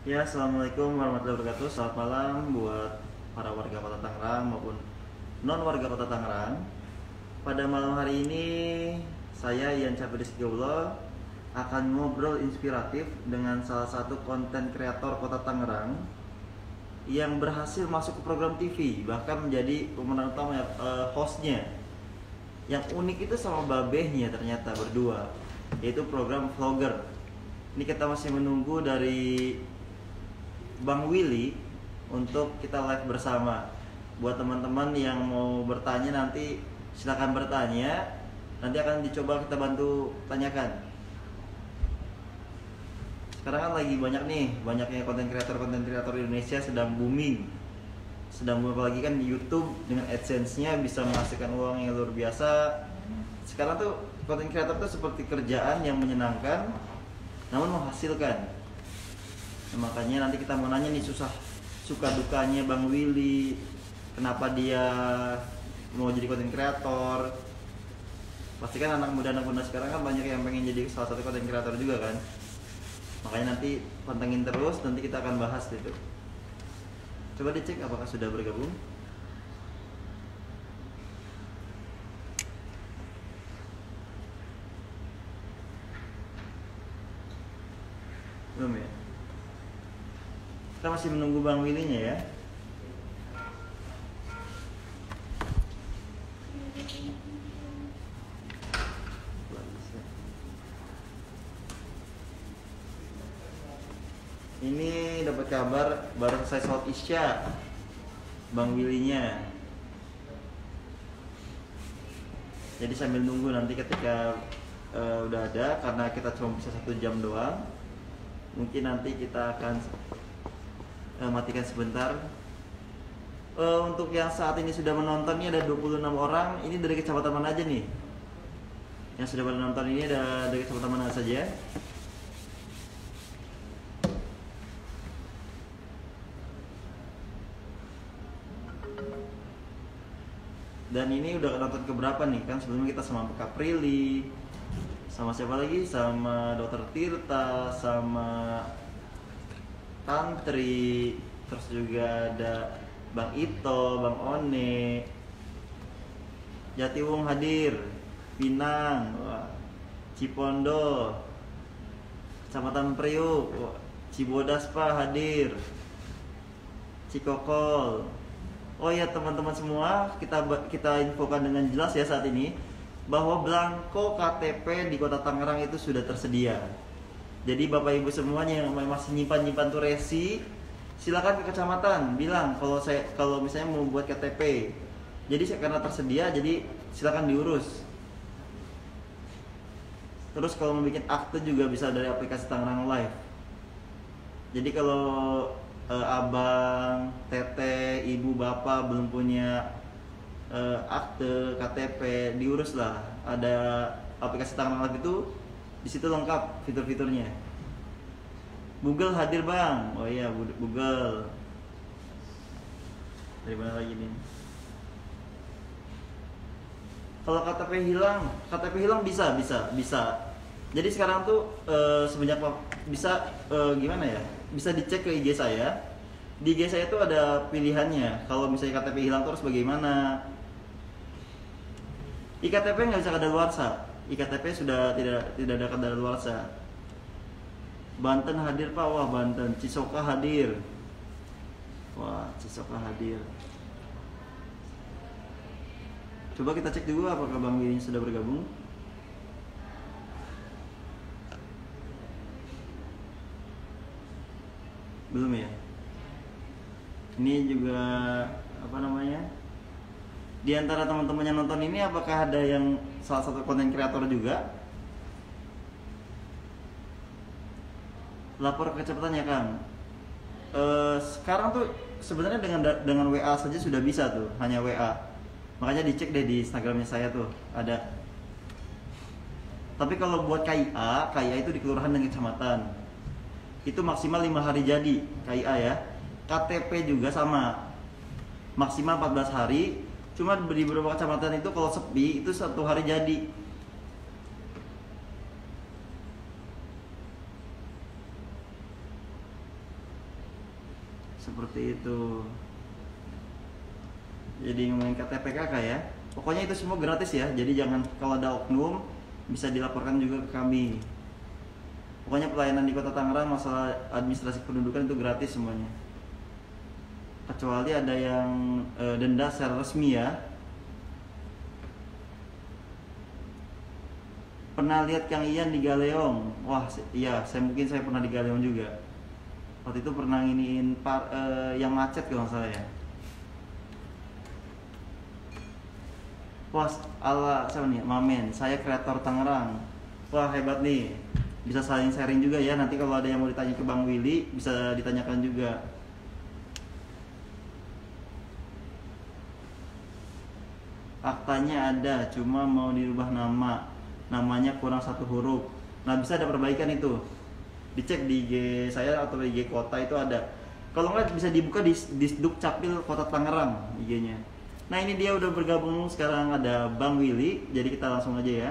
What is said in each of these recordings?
Ya, assalamualaikum warahmatullahi wabarakatuh. Selamat malam buat para warga Kota Tangerang maupun non warga Kota Tangerang. Pada malam hari ini saya Ian Capridiskyullah akan ngobrol inspiratif dengan salah satu konten kreator Kota Tangerang yang berhasil masuk ke program TV, bahkan menjadi pemeran utama hostnya. Yang unik itu sama babehnya ternyata berdua, yaitu program vlogger. Ini kita masih menunggu dari Bang Willy untuk kita live bersama. Buat teman-teman yang mau bertanya nanti silakan bertanya. Nanti akan dicoba kita bantu tanyakan. Sekarang kan lagi banyak nih, banyaknya konten kreator Indonesia sedang booming. Sedang booming apalagi kan di YouTube dengan AdSense-nya bisa menghasilkan uang yang luar biasa. Sekarang tuh konten kreator tuh seperti kerjaan yang menyenangkan namun menghasilkan. Nah, makanya nanti kita mau nanya nih suka dukanya Bang Willy, kenapa dia mau jadi konten kreator. Pasti kan anak muda sekarang kan banyak yang pengen jadi salah satu konten kreator juga kan. Makanya nanti pantengin terus, nanti kita akan bahas itu. Coba dicek apakah sudah bergabung. Belum ya? Kita masih menunggu Bang Willy-nya ya. Ini dapat kabar baru selesai sholat Isya Bang Willy-nya. Jadi sambil nunggu nanti ketika udah ada, karena kita cuma bisa 1 jam doang, mungkin nanti kita akan matikan sebentar. Untuk yang saat ini sudah menontonnya ada 26 orang. Ini dari kecamatan mana aja nih? Yang sudah menonton ini ada dari kecamatan mana saja? Dan ini udah nonton keberapa nih? Kan sebelumnya kita sama Kak Prilly, sama siapa lagi? Sama Dokter Tirta, sama Tantri, terus juga ada Bang Ito, Bang One, Jatiwung hadir, Pinang, Cipondo, Kecamatan Priuk, Cibodas Pak hadir, Cikokol. Oh ya teman-teman semua, kita infokan dengan jelas ya saat ini bahwa belangko KTP di Kota Tangerang itu sudah tersedia. Jadi Bapak Ibu semuanya yang masih nyimpan tuh resi, silakan ke kecamatan bilang kalau misalnya mau buat KTP. Jadi karena tersedia, jadi silakan diurus. Terus kalau mau bikin akte juga bisa dari aplikasi Tangerang Live. Jadi kalau abang, teteh, ibu, bapak belum punya akte KTP, diurus lah. Ada aplikasi Tangerang Live itu. Di situ lengkap fitur-fiturnya. Google hadir Bang. Oh iya, Google. Dari mana lagi nih? Kalau KTP hilang bisa. Jadi sekarang tuh semenjak bisa gimana ya? Bisa dicek ke IG saya. Di IG saya tuh ada pilihannya. Kalau misalnya KTP hilang terus bagaimana? IKTP nggak bisa kadaluarsa. IKTP sudah tidak ada kadaluarsa. Banten hadir Pak, wah Banten. Cisoka hadir, wah Cisoka hadir. Coba kita cek dulu apakah Bang Willy sudah bergabung. Belum ya? Ini juga apa namanya? Di antara teman-teman yang nonton ini apakah ada yang salah satu konten kreator juga? Lapor ke kecamatan ya Kang. Sekarang tuh sebenarnya dengan WA saja sudah bisa tuh, hanya WA. Makanya dicek deh di Instagramnya saya tuh ada. Tapi kalau buat KIA itu di kelurahan dan kecamatan. Itu maksimal 5 hari jadi KIA ya. KTP juga sama, maksimal 14 hari. Cuma di beberapa kecamatan itu kalau sepi itu 1 hari jadi. seperti itu. Jadi ngomongin KTP kakak ya, pokoknya itu semua gratis ya, jadi jangan, kalau ada oknum bisa dilaporkan juga ke kami. Pokoknya pelayanan di Kota Tangerang masalah administrasi pendudukan itu gratis semuanya, kecuali ada yang denda secara resmi ya. Pernah lihat Kang Ian di Galeong? Wah, iya, saya pernah di Galeong juga. Waktu itu pernah nginiin yang macet kalau nggak salah ya. Wah, ala siapa nih? Mamen, saya kreator Tangerang. Wah, hebat nih. Bisa saling sharing juga ya. Nanti kalau ada yang mau ditanya ke Bang Willy, bisa ditanyakan juga. Aktanya ada, cuma mau dirubah nama. Namanya kurang satu huruf. Nah, bisa ada perbaikan itu. Dicek di IG saya atau di IG kota itu ada. Kalau nggak bisa dibuka di Disduk Capil Kota Tangerang IG-nya. Nah, ini dia udah bergabung sekarang, ada Bang Willy. Jadi kita langsung aja ya.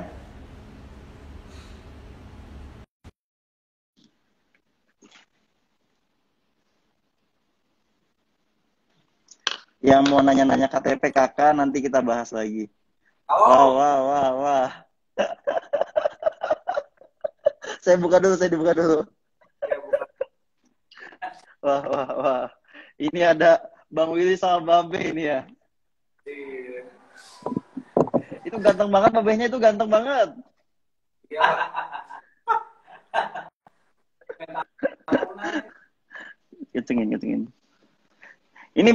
Yang mau nanya-nanya KTP kakak nanti kita bahas lagi. Wah, wah, wah, wah. Saya buka dulu, saya dibuka dulu. Wah, wah, wah. Ini ada Bang Willy sama Babe ini ya. Iya. Itu ganteng banget, Babenya itu ganteng banget. Iya. Kencengin. Ini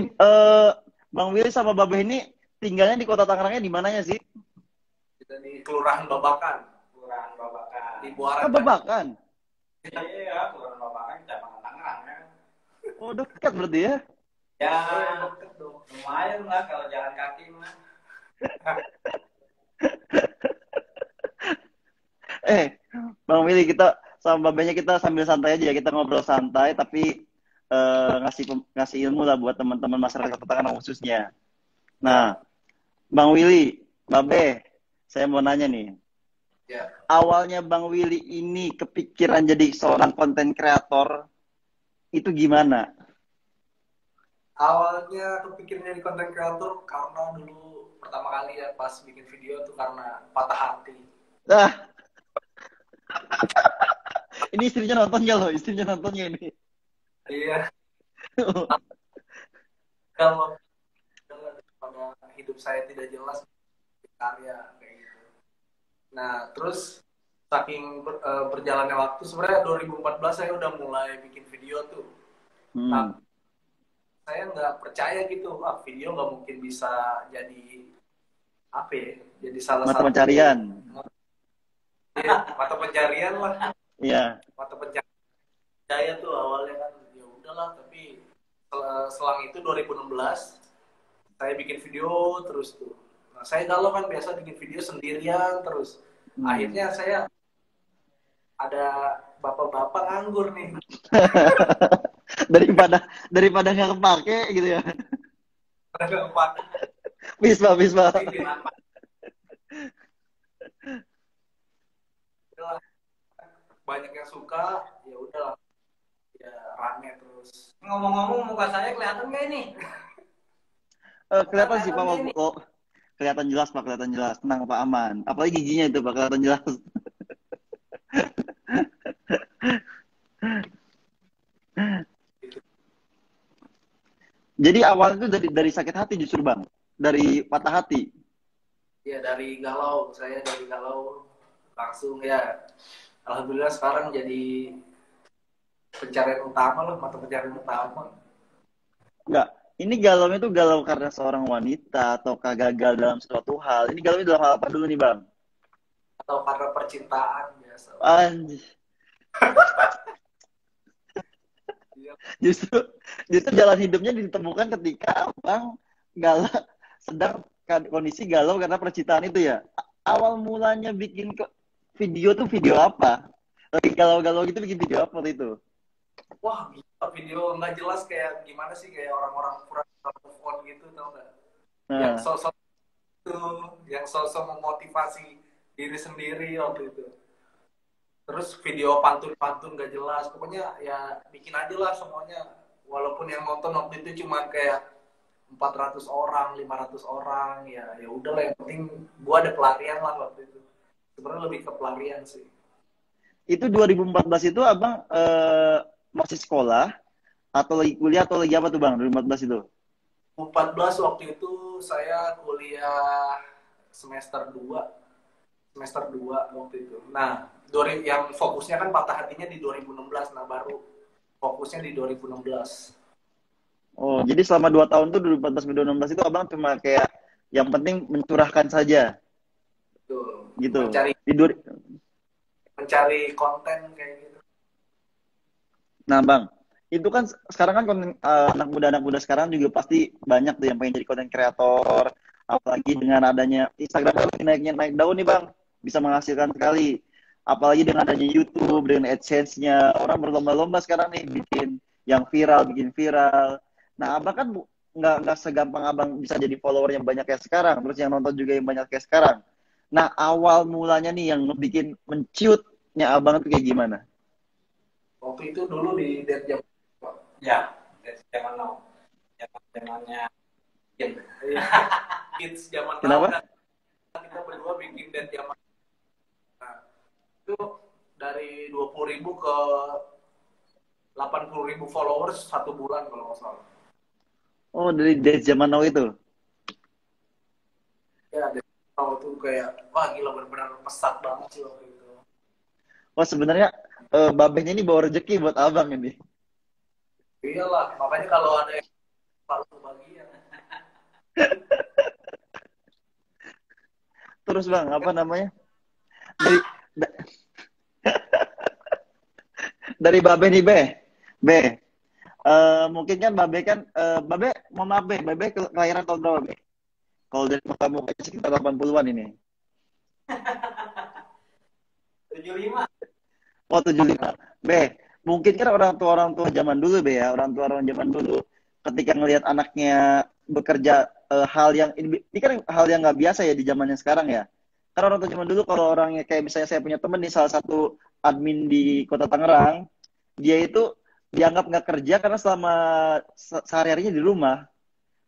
Bang Willy sama Babe ini tinggalnya di Kota Tangerangnya di mananya sih? Kita di Kelurahan Babakan. Di Buaran. Babakan. Iya, Kelurahan Babakan, Kecamatan Tangerang ya. Oh, dekat berarti ya? Ya, deket dong. Lumayan lah kalau jalan kaki mah. Bang Willy, kita sama Babenya kita sambil santai aja ya, kita ngobrol santai tapi ngasih ilmu lah buat teman-teman masyarakat Kota Tangerang khususnya. Nah, Bang Willy, Babe, saya mau nanya nih. Ya. Awalnya Bang Willy ini kepikiran jadi seorang konten kreator itu gimana? Awalnya kepikir jadi konten kreator karena dulu pertama kali ya pas bikin video tuh karena patah hati. Ah, ini istrinya nonton nggak loh? Istrinya nontonnya ini. Iya. Kalau pada hidup saya tidak jelas karya kayak gitu. Nah, terus saking berjalannya waktu, sebenarnya 2014 saya udah mulai bikin video tuh. Nah, saya nggak percaya gitu, video nggak mungkin bisa jadi apa ya? Jadi salah mata satu pencarian. Mata pencarian lah. Iya. Mata pencarian saya tuh awalnya kan ya udahlah, tapi selang itu 2016 saya bikin video terus tuh. Nah, saya galau kan biasa bikin video sendirian terus. Akhirnya saya ada bapak-bapak nganggur nih. daripada nggak kepake gitu ya. Bisma. Banyak yang suka, ya udahlah, ya rame terus. Ngomong-ngomong, muka saya kelihatan nggak ini? Kelihatan sih Pak. Oh, kelihatan jelas Pak, kelihatan jelas. Tenang Pak, aman. Apalagi giginya itu Pak, kelihatan jelas. Jadi awalnya itu dari sakit hati justru Bang, dari patah hati. Ya dari galau, saya dari galau langsung ya. Alhamdulillah sekarang jadi pencarian utama lah, mata pencarian utama. Enggak, ini galaunya itu galau karena seorang wanita atau gagal dalam suatu hal. Ini galaunya dalam hal apa dulu nih Bang? Atau karena percintaan biasa. Anjir. justru jalan hidupnya ditemukan ketika Bang sedang kondisi galau karena percintaan itu ya. Awal mulanya bikin video tuh video apa? Lagi galau-galau gitu bikin video apa waktu itu? Wah, video nggak jelas kayak gimana sih, kayak orang-orang kurang move on gitu, tau nggak? Yang sosok itu, yang sosok memotivasi diri sendiri waktu itu. Terus video pantun-pantun nggak jelas, pokoknya ya bikin aja lah semuanya. walaupun yang nonton waktu itu cuma kayak 400 orang, 500 orang, ya ya udahlah, yang penting gua ada pelarian lah waktu itu. Sebenarnya lebih ke pelarian sih. Itu 2014 itu abang masih sekolah atau lagi kuliah atau lagi apa tuh bang 2014 itu? 14 waktu itu saya kuliah semester 2, semester 2 waktu itu. Nah, yang fokusnya kan patah hatinya di 2016, nah baru fokusnya di 2016. Oh, jadi selama 2 tahun tuh 2014 sampai 2016 itu abang cuma kayak yang penting mencurahkan saja Tuh, gitu. mencari Di mencari konten kayak gitu. Nah, Bang, itu kan sekarang kan anak muda sekarang juga pasti banyak tuh yang pengen jadi konten kreator, apalagi dengan adanya Instagram kan lagi naik daun nih, Bang. Bisa menghasilkan sekali. Apalagi dengan adanya YouTube, dengan AdSense-nya, orang berlomba-lomba sekarang nih bikin viral. Nah, Abang kan nggak segampang Abang bisa jadi follower yang banyak kayak sekarang, terus yang nonton juga yang banyak kayak sekarang. Nah, awal mulanya nih yang bikin menciutnya Abang itu kayak gimana? Waktu itu dulu di Dead Jam. Ya, dari zaman now. Zaman-zamannya Kids zaman now Kenapa? kan, kita berdua bikin Dead Jam. Nah, itu dari 20.000 ke 80.000 followers 1 bulan kalau nggak salah. Oh, dari zaman now itu. Ya, Dead Jam Now itu kayak wah gila, benar-benar pesat banget sih waktu itu. Oh, sebenarnya babehnya ini bawa rezeki buat abang ini. Iyalah, makanya kalau ada yang paling kebagian. Terus bang, apa namanya? Dari da- dari babeh nih, Be. Be, mungkin kan Babe kan, Babe, mohon maaf Be, Babe kelahiran tahun berapa Be? Kalau dari kamu kayaknya sekitar 80-an ini. 75. Oh, 75. Be, mungkin kan orang tua zaman dulu Be ya, orang zaman dulu ketika ngelihat anaknya bekerja hal yang ini kan hal yang nggak biasa ya di zamannya sekarang ya. Karena orang tua zaman dulu kalau orangnya kayak misalnya saya punya temen nih salah satu admin di Kota Tangerang, dia itu dianggap nggak kerja karena selama sehari-harinya di rumah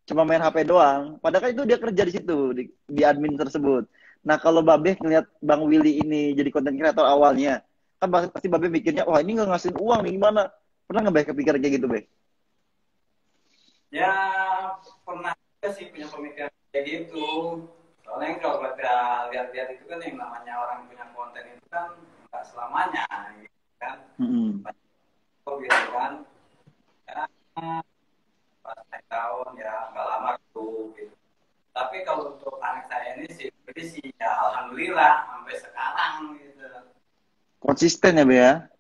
cuma main HP doang. Padahal kan itu dia kerja di situ di admin tersebut. Nah kalau Babe ngeliat Bang Willy ini jadi konten kreator awalnya, kan pasti Babe mikirnya, wah ini nggak ngasih uang nih gimana? Pernah nggak Be kepikiran kayak gitu Be? Ya, pernah juga sih punya pemikiran kayak gitu. Soalnya kalau kita lihat-lihat itu kan yang namanya orang punya konten itu kan nggak selamanya, gitu kan. Mm-mm. Oh, gitu kan. Ya, pas naik tahun ya nggak lama gitu. Tapi kalau untuk anak saya ini sih, jadi sih ya alhamdulillah sampai sekarang gitu. Konsisten ya Be ya.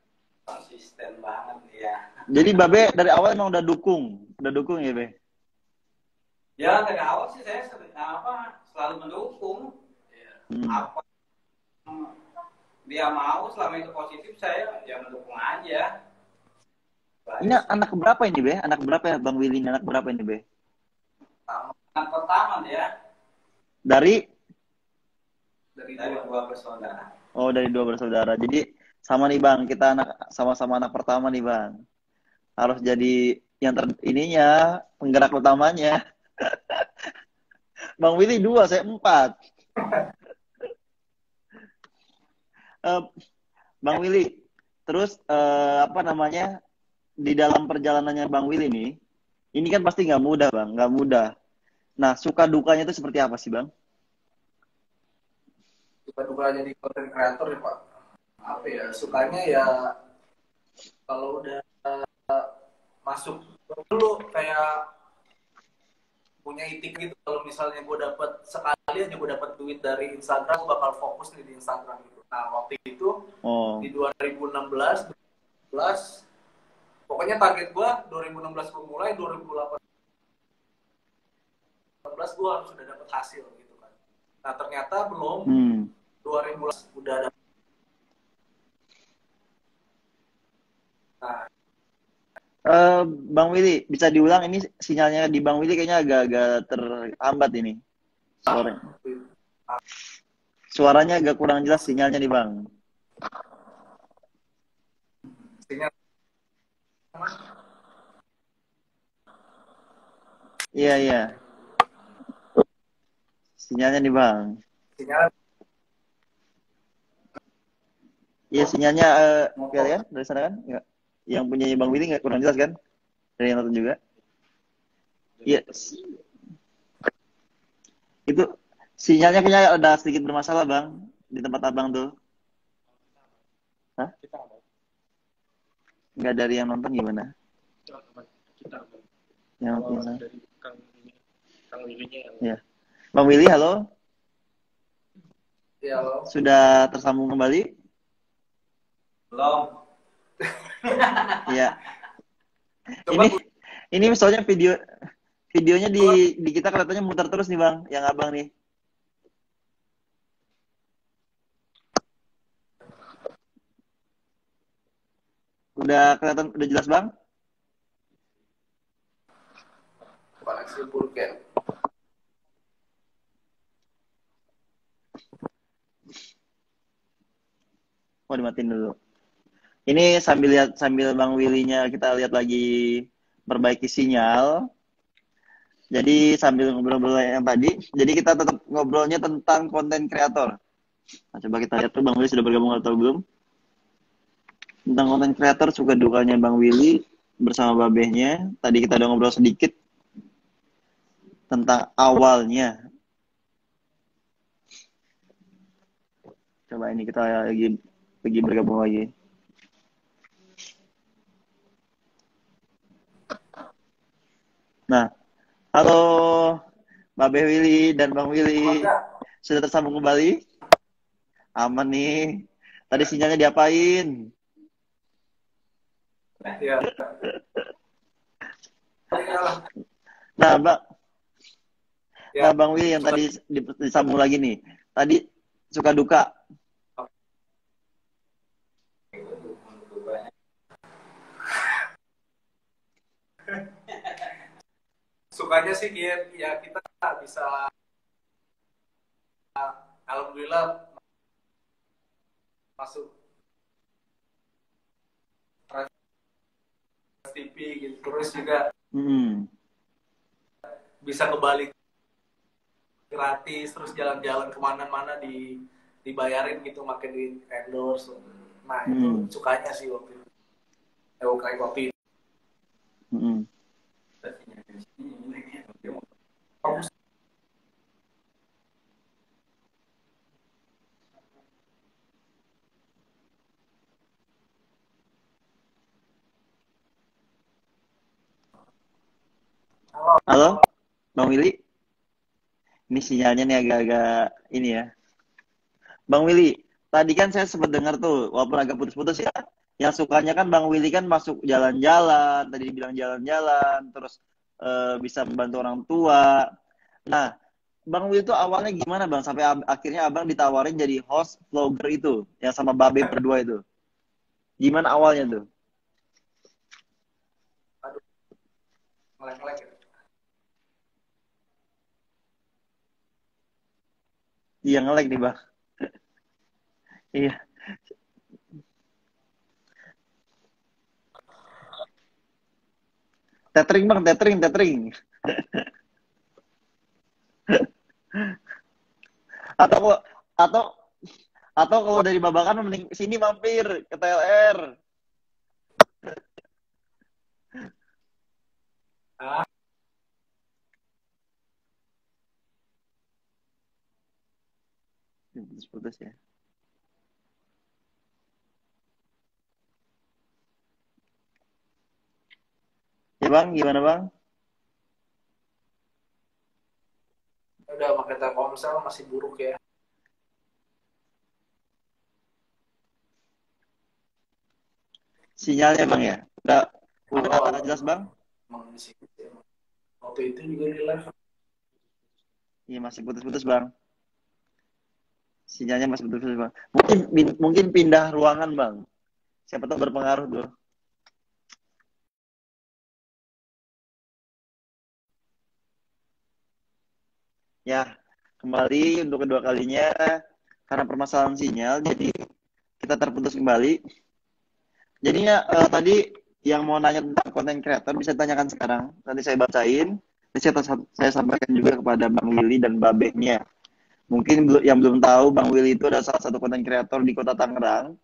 Konsisten banget dia. Jadi Babe dari awal emang udah dukung ya Be. Ya dari awal sih saya selalu mendukung. Hmm. Apa dia mau selama itu positif saya ya mendukung aja. Ini anak berapa ini Be? Anak berapa ya Bang Willy? Anak berapa ini Be? Anak pertama dia Dari dari dua bersaudara. Oh dari dua bersaudara. Jadi sama nih Bang, kita sama-sama anak pertama nih Bang. Harus jadi yang ininya penggerak utamanya. Bang Willy 2, saya 4. Bang Willy, terus apa namanya di dalam perjalanannya Bang Willy nih, ini kan pasti nggak mudah Bang, nggak mudah. Nah suka dukanya itu seperti apa sih Bang? Suka duka jadi konten kreator ya Pak. Apa ya, sukanya ya kalau udah masuk dulu kayak punya itik gitu, kalau misalnya gue dapat sekali aja gue dapat duit dari Instagram, gue bakal fokus nih di Instagram gitu. Nah waktu itu di 2016 pokoknya target gue 2016 gue mulai, 2018 gue harus sudah dapat hasil gitu kan. Nah ternyata belum. 2018 udah ada. Nah Bang Willy, bisa diulang ini sinyalnya di Bang Willy kayaknya agak-agak terhambat ini. Suaranya agak kurang jelas sinyalnya nih Bang. sinyal Iya, iya. Sinyalnya nih, Bang. Sinyal Iya, sinyalnya nggak kan? Dari sana kan? Nggak. Yang punya Bang Willy nggak kurang jelas kan? Dari yang nonton juga. Iya, itu sinyalnya kayaknya ada sedikit bermasalah, Bang, di tempat Abang tuh. Hah? Nggak dari yang nonton gimana? Yang mana? Ya. Bang Willy, halo. ya lo. Sudah tersambung kembali? Belum. Iya. Coba Ini soalnya videonya di kita kelihatannya muter terus nih, Bang, yang Abang nih. Udah kelihatan, udah jelas, Bang? koneksi buruk ya. Mau dimatiin dulu. Ini sambil Bang Willy-nya kita lihat lagi perbaiki sinyal. Jadi sambil ngobrol-ngobrol yang tadi, jadi kita tetap ngobrolnya tentang konten kreator. Nah, coba kita lihat tuh Bang Willy sudah bergabung atau belum. Tentang konten kreator suka dukanya Bang Willy bersama babehnya. Tadi kita udah ngobrol sedikit tentang awalnya. Coba ini kita lagi bergabung lagi. Nah, halo Babe Willy dan Bang Willy. Sudah tersambung kembali? Aman nih. Tadi sinyalnya diapain? Ya. Nah, Bang. Ya. Nah, Bang Willy yang tadi disambung lagi nih. Tadi suka duka. Sukanya sih ya kita bisa alhamdulillah masuk Trans TV gitu. Terus juga bisa kembali gratis, terus jalan-jalan kemana-mana dibayarin gitu, makin di endorse. Nah itu sukanya sih waktu itu. Waktu itu. Halo, Bang Willy. Ini sinyalnya nih agak-agak ini ya. Bang Willy, tadi kan saya sempat dengar tuh, walaupun agak putus-putus ya, yang sukanya kan Bang Willy kan masuk jalan-jalan, tadi dibilang jalan-jalan, terus bisa membantu orang tua. Nah, Bang Willy itu awalnya gimana Bang? Sampai akhirnya Abang ditawarin jadi host vlogger itu, yang sama Babe berdua itu. Gimana awalnya tuh? Aduh, ngelek-ngelek ya. Iya ngelek nih Bang. Iya. Tethering Bang, tethering. atau atau atau kalau dari Babakan mending sini mampir ke TLR. Putus-putus ya. Ya Bang, gimana Bang? Udah pakai Telkomsel masih buruk ya. Sinyalnya Bang ya? Udah jelas Bang? Waktu itu juga di live. Iya masih putus-putus Bang. Sinyalnya masih putus-putus Bang. Mungkin pindah ruangan Bang. Siapa tahu berpengaruh tuh. Ya, kembali untuk kedua kalinya karena permasalahan sinyal, jadi kita terputus kembali. Jadinya tadi yang mau nanya tentang konten creator bisa ditanyakan sekarang. Nanti saya bacain. Saya sampaikan juga kepada Bang Willy dan Babehnya. Mungkin yang belum tahu, Bang Willy itu adalah salah satu konten kreator di Kota Tangerang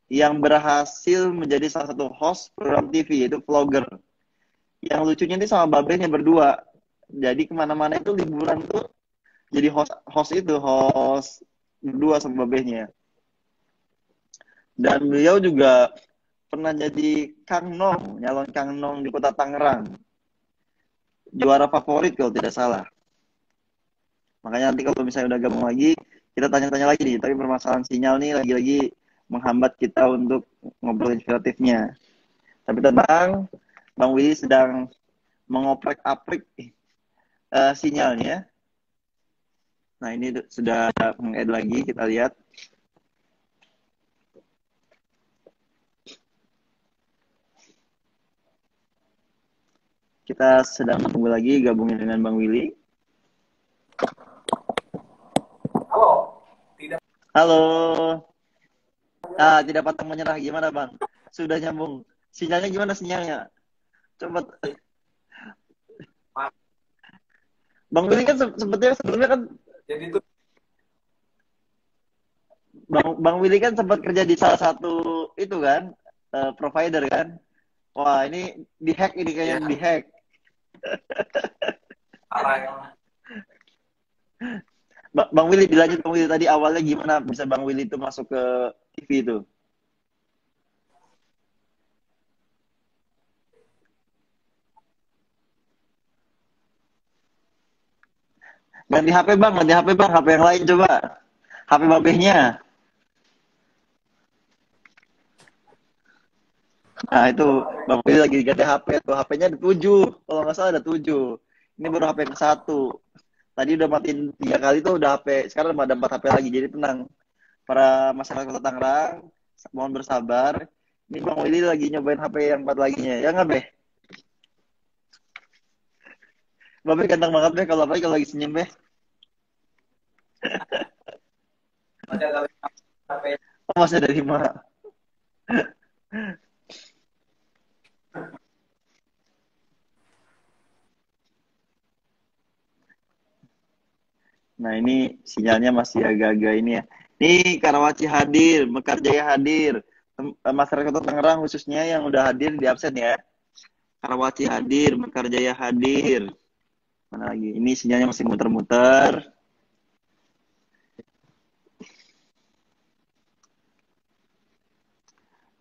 yang berhasil menjadi salah satu host program TV, yaitu vlogger. Yang lucunya ini sama Babehnya berdua. Jadi kemana-mana itu liburan tuh jadi host berdua sama Babehnya. Dan beliau juga pernah jadi nyalon Kang Nong di Kota Tangerang. Juara favorit kalau tidak salah. Makanya nanti kalau misalnya udah gabung lagi, kita tanya-tanya lagi nih. Tapi permasalahan sinyal nih lagi-lagi menghambat kita untuk ngobrol inspiratifnya. Tapi tenang, Bang Willy sedang mengoprek-aprik sinyalnya. Nah, ini sudah meng-add lagi, kita lihat. Kita sedang tunggu lagi gabungin dengan Bang Willy. Halo. Tidak. Halo. Tidak patah menyerah. Gimana, Bang? Sudah nyambung. Sinyalnya gimana sinyalnya? Coba. Bang Willy kan sebetulnya kan Jadi itu Bang Willy kan sempat kerja di salah satu itu kan, provider kan. Wah, ini dihack ini kayaknya dihack. Bang Willy, dilanjut Bang Willy tadi awalnya gimana bisa Bang Willy itu masuk ke TV itu? Ganti HP Bang, HP yang lain coba. HP babehnya. Nah itu Bang Willy lagi ganti HP tuh, HP-nya ada 7, kalau nggak salah ada 7. Ini baru HP ke 1. Tadi udah matiin 3 kali tuh udah HP, sekarang ada 4 HP lagi, jadi tenang. Para masyarakat Kota Tangerang, mohon bersabar. Ini Bang Willy lagi nyobain HP yang 4 laginya, ya nggak Beh? Babe ganteng banget Beh, kalau apalagi kalau lagi senyum Beh. Masih ada 5. Nah ini sinyalnya masih agak-agak ini ya. Nih Karawaci hadir, Mekarjaya hadir, masyarakat Kota Tangerang khususnya yang udah hadir di absen ya. Karawaci hadir, Mekarjaya hadir. Mana lagi? Ini sinyalnya masih muter-muter.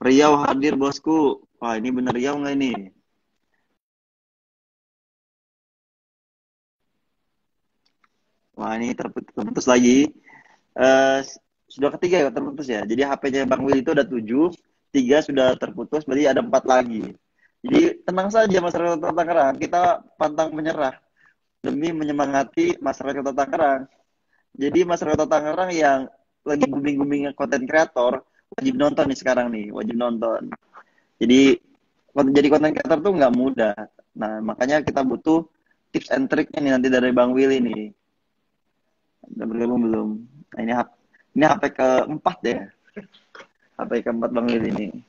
Riau hadir bosku. Wah ini bener Riau nggak ini? Wah ini terputus lagi. Sudah ketiga ya terputus ya. Jadi HP-nya Bang Will itu ada 7, 3 sudah terputus, berarti ada 4 lagi. Jadi tenang saja masyarakat Kota Tangerang, kita pantang menyerah demi menyemangati masyarakat Kota Tangerang. Jadi masyarakat Kota Tangerang yang lagi booming-booming konten kreator wajib nonton nih sekarang nih, wajib nonton. Jadi konten kreator tuh nggak mudah. Nah makanya kita butuh tips and triknya nih nanti dari Bang Will ini. Udah bergabung belum? Nah, ini HP keempat ya. HP keempat Bang Will ini.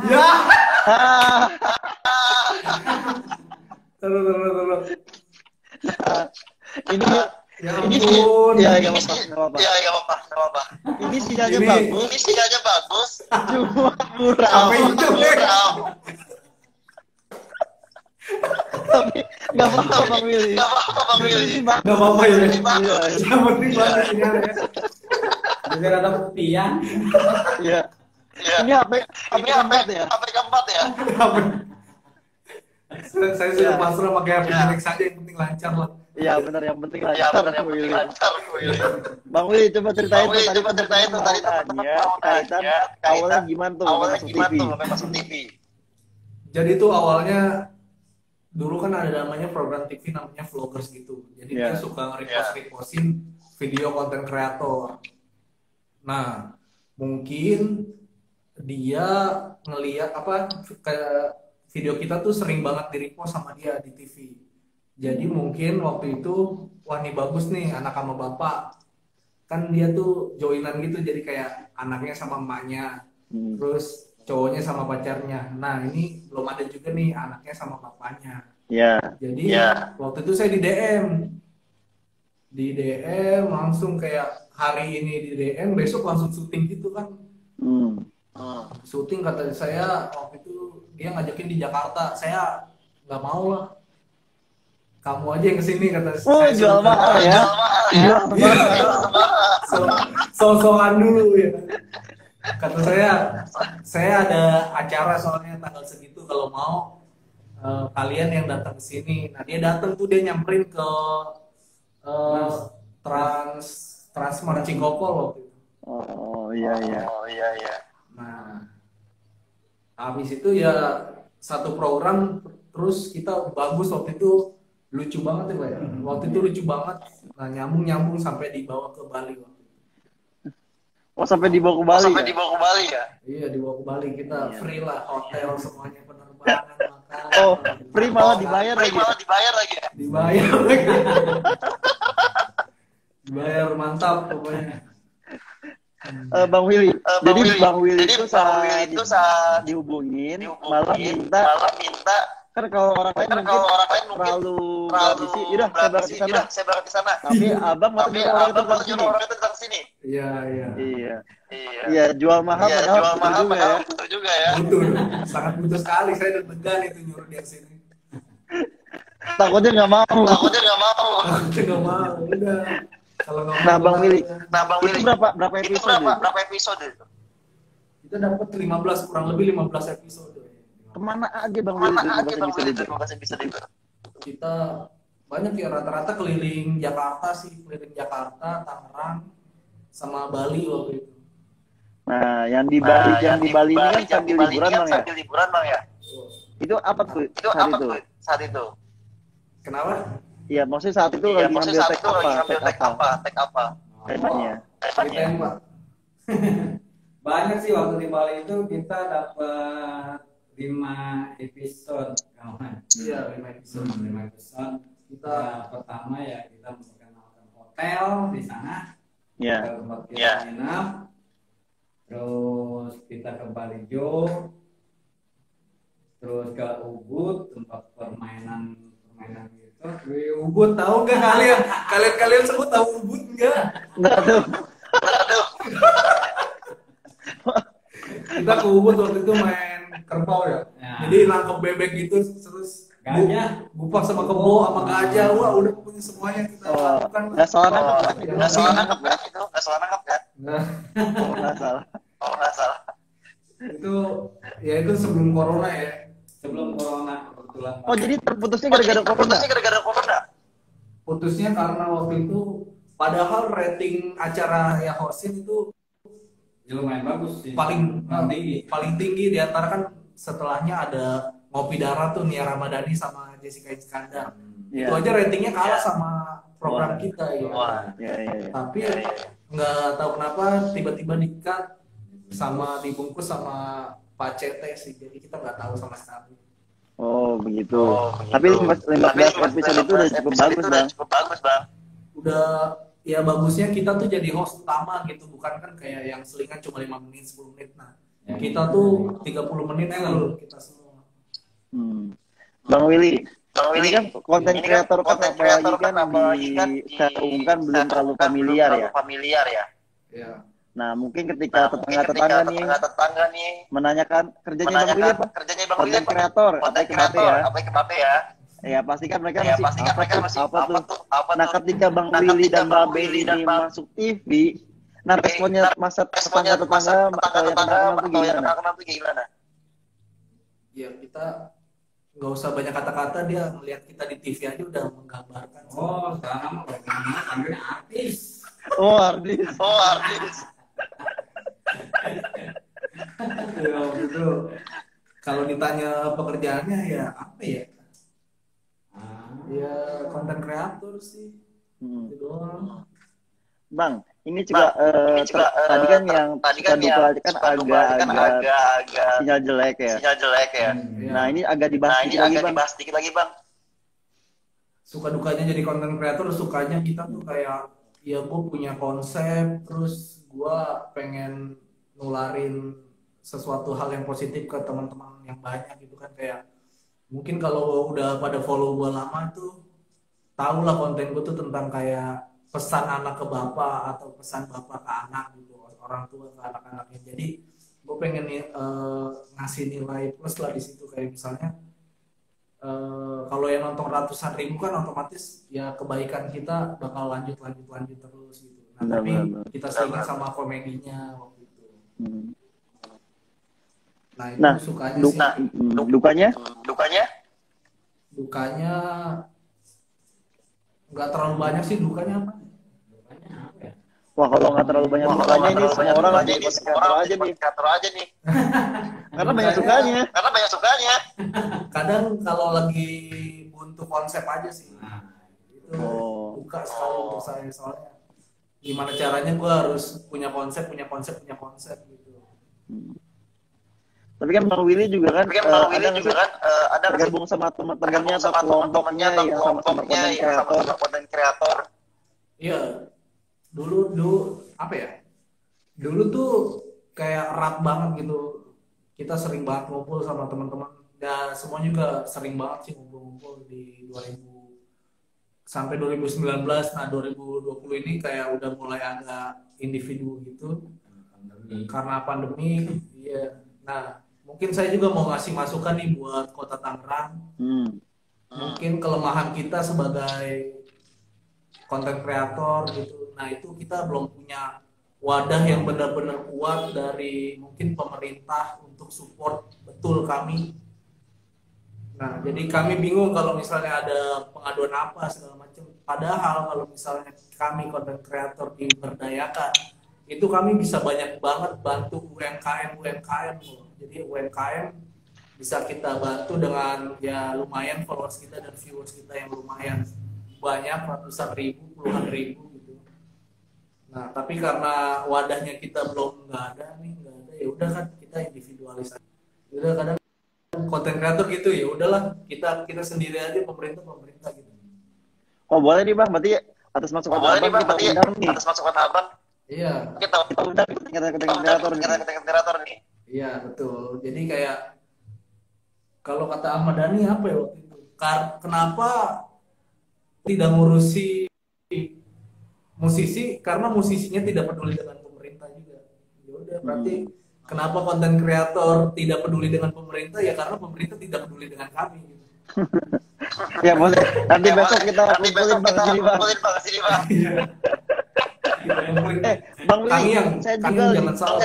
ya. Terus. Ini Ya ampun. Ya apa-apa. Ini sinyalnya bagus. Cuma kurang. Tapi nggak apa-apa Bang Willy. Nggak apa-apa ya. Yang penting banget sinyalnya. Biar ada buktian. Iya. Ini HP keempat ya. Saya sudah pasrah pakai HP jelek saja, yang penting lancar lah. Iya benar, yang penting lancar. Bang Willy coba ceritain tuh tadi kaitan awalnya gimana tuh masuk TV. Jadi tuh awalnya dulu kan ada namanya program TV namanya vloggers gitu. Jadi dia suka repost-repostin video konten kreator. Nah, mungkin dia ngelihat kayak video kita tuh sering banget di-repost sama dia di TV. Jadi mungkin waktu itu wah nih bagus nih anak sama bapak. Kan dia tuh joinan gitu, jadi kayak anaknya sama emaknya. Terus cowoknya sama pacarnya. Nah ini belum ada juga nih anaknya sama bapaknya. Ya. Jadi waktu itu saya di DM langsung kayak hari ini di DM, besok langsung syuting gitu kan. Hmm. Syuting kata saya waktu itu dia ngajakin di Jakarta, saya nggak mau lah. Kamu aja yang kesini kata Oh, saya. jual mahal ya. Jual So-soan dulu ya. Kata saya ada acara soalnya tanggal segitu, kalau mau kalian yang datang ke sini. Nah dia datang tuh, dia nyamperin ke Transmart Cikokol waktu itu. Oh iya. Nah habis itu ya satu program, terus kita bagus waktu itu, lucu banget ya Pak ya. Waktu itu lucu banget. Nah nyambung sampai dibawa ke Bali waktu itu. Oh, sampai dibawa ke Bali. Ya? Iya dibawa ke Bali, kita free lah, hotel semuanya, penerbangan, makan. Oh, free malah dibayar lagi. Dibayar lagi. Dibayar mantap pokoknya. Bang Willy. Jadi Bang Willy itu saat dihubungin malah minta kan kalau orang lain mungkin terlalu berambisi, udah saya berangkat ke sana. Tapi abang malah nyuruh orang itu datang sini. Iya, jual mahal padahal betul juga ya. Betul, sangat betul sekali. Saya deg-degan itu nyuruh dia sini. Takutnya nggak mau. Udah. Kalau nggak mau. Nah, Bang Willy, itu berapa episode? Kita dapat 15, kurang lebih 15 episode. Kemana aja Bang Willy itu? Kita banyak ya, rata-rata keliling Jakarta, Tangerang, sama Bali waktu itu. Nah, yang di Bali ini kan sambil liburan Bang ya. Itu apa tuh saat itu? Kenapa? Iya, maksudnya saat itu lagi ngambil take apa? Temanya. Banyak sih waktu di Bali itu kita dapat 5 episode kawan. Iya, 5 episode. 5 episode. Kita pertama ya kita memperkenalkan hotel di sana. Iya. Tempat kita nginap. Terus kita ke Balijo. Terus ke Ubud, tempat permainan gitu. Ubud tahu nggak kalian? Kalian sebut tahu Ubud nggak? Nggak tahu. Kita ke Ubud waktu itu main kerbau ya. Jadi nangkep bebek gitu, terus gajah, bupak sama kebo sama gajah. Wah, udah punya semuanya kita lakukan. Nggak salah nangkep kan? Nggak salah. Itu sebelum corona ya. Sebelum corona kebetulan. Oh, jadi terputusnya gara-gara corona? Putusnya karena waktu itu padahal rating acara ya hostin itu lumayan bagus sih. Paling tinggi di antara, kan setelahnya ada Ngopi Darat tuh, Nia Ramadhani sama Jessica Iskandar. Itu aja ratingnya kalah sama program kita ya. Tapi nggak tahu kenapa tiba-tiba di-cut sama dibungkus sama Pak CT sih. Jadi kita nggak tahu sama sekali. Oh, begitu. Tapi 15 episode itu udah cukup bagus, Bang. Udah, ya bagusnya kita tuh jadi host utama gitu, bukan kan kayak yang selingan cuma 5 menit, 10 menit. Nah, kita tuh 30 menit full kita semua. Bang Willy, ini kan konten kreator kan apalagi kan diumumkan belum terlalu familiar ya. Ya. Nah, mungkin ketika tetangga-tetangga nih menanyakan kerjanya Bang Willy apa? Konten kreator, apa ya? Ya pasti kan mereka masih apa tuh? Nah, ketika Bang Willy dan Mbak Beli ini masuk TV, nah responnya tetangga-tetangga atau yang kenal tuh gimana? Ya kita nggak usah banyak kata-kata, dia melihat kita di TV aja udah menggambarkan. Oh, sekarang bagaimana panggilnya artis. Oh, artis. Ya gitu. Kalau ditanya pekerjaannya ya apa ya? Ya konten kreator sih. Itu doang. Bang, ini juga tadi kan yang duka kan agak sinyal jelek ya. Nah, ini agak dibahas sedikit lagi, Bang. Suka dukanya jadi konten kreator, sukanya kita tuh kayak ya gue punya konsep, terus gue pengen nularin sesuatu hal yang positif ke teman-teman yang banyak gitu kan. Kayak mungkin kalau udah pada follow gue lama tuh tahu lah konten gue tuh tentang kayak pesan anak ke bapak atau pesan bapak ke anak gitu, orang tua ke anak-anaknya. Jadi gue pengen ngasih nilai plus lah di situ, kayak misalnya kalau yang nonton ratusan ribu kan otomatis ya kebaikan kita bakal lanjut terus gitu. Nah tapi kita selingi sama komedinya waktu itu. Nah itu Nah, sukanya sih. dukanya? Dukanya nggak terlalu banyak sih dukanya apa? Wah, kalau nggak terlalu banyak dukanya ini semua orang jadi konten aja nih. Karena banyak sukanya. Kadang kalau lagi buntu konsep aja sih. Itu buka sekali untuk saya, soalnya gimana caranya gue harus punya konsep gitu. Tapi kan Bang Willy juga kan ada tergabung sama teman-temannya atau kelompoknya yang sama konten kreator. Iya. Dulu apa ya? Dulu tuh kayak erat banget gitu. Kita sering banget ngumpul sama teman-teman. Ya semua juga sering banget sih ngumpul di 2000 sampai 2019. Nah 2020 ini kayak udah mulai agak individu gitu karena pandemi. Iya. Nah mungkin saya juga mau ngasih masukan nih buat Kota Tangerang. Mungkin kelemahan kita sebagai konten kreator gitu. Nah itu kita belum punya wadah yang benar-benar kuat dari mungkin pemerintah untuk support betul kami. Nah jadi kami bingung kalau misalnya ada pengaduan apa segala macam. Padahal kalau misalnya kami konten kreator diberdayakan, itu kami bisa banyak banget bantu UMKM loh. Jadi UMKM bisa kita bantu dengan ya lumayan followers kita dan viewers kita yang lumayan banyak, ratusan ribu, puluhan ribu gitu. Nah tapi karena wadahnya kita belum nggak ada, ya udah kan kita individualis aja. Udah kadang konten kreator gitu ya udahlah kita sendiri aja, pemerintah gitu. Oh boleh nih Bang, berarti atas masukan Abang kita undang nih. Iya. Kita undang konten kreator nih. Iya betul. Jadi kayak kalau kata Ahmad Dhani apa ya waktu itu? Kenapa tidak ngurusi musisi? Karena musisinya tidak peduli dengan pemerintah juga. Ya udah berarti kenapa konten kreator tidak peduli dengan pemerintah? Ya karena pemerintah tidak peduli dengan kami. Gitu. Ya boleh. Nanti besok kita kumpulin Bang sini Bang. Bang Willy, kami jangan salah.